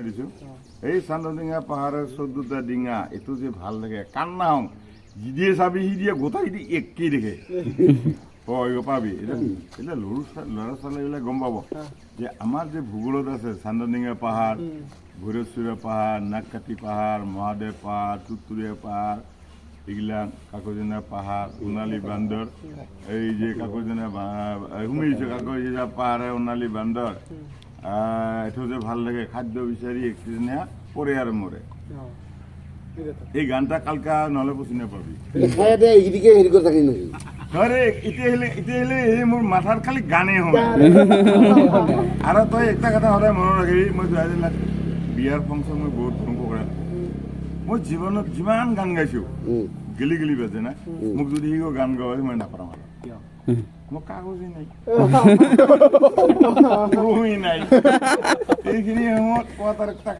দিছোঁ এই চান্দডিঙা পাহাৰৰ 14টা ডিঙা এইটো যে ভাল লাগে কান্না হওঁ যিদিয়ে চাবি সিদিয়ে গোটাই দি একেই দেখে হয় পাবি এতিয়া ল'ৰা ছোৱালীবিলাক গম পাব যে আমাৰ যে ভূগোলত আছে চান্দডিঙা পাহাৰ ভৈৰৱচূড়া পাহাৰ নাগকাটি পাহাৰ মহাদেৱ পাহাৰ তুতুৰীয়া পাহাৰ এইবিলাক কাকজীয়া পাহাৰ সোণালী বান্দৰ এই যে কাকজীয়া শুনিছোঁ কাকজীয়া পাহাৰে সোণালী বান্দৰ এইটো যে ভাল লাগে খাদ্য বিচাৰি একদিনীয়া পৰে আৰু মৰে এই গানটা কালকা নহ'লে পচি নাপাবি আৰে এতিয়া এই মোৰ মাথাত খালি গানেই হয় আৰু তই একটা কথা সদায় মনত ৰাখিবি মই 2000 বিয়াৰ ফাংচন মই বহুত ধ্বংস কৰা মই জীৱনত যিমান গান গাইছোঁ গেলি গেলি বাজে না মোক যদি সি গান গাই মই নাপাম আৰু মোৰ কাগজেই নাই নাই এইখিনি সময়ত কোৱা তাৰ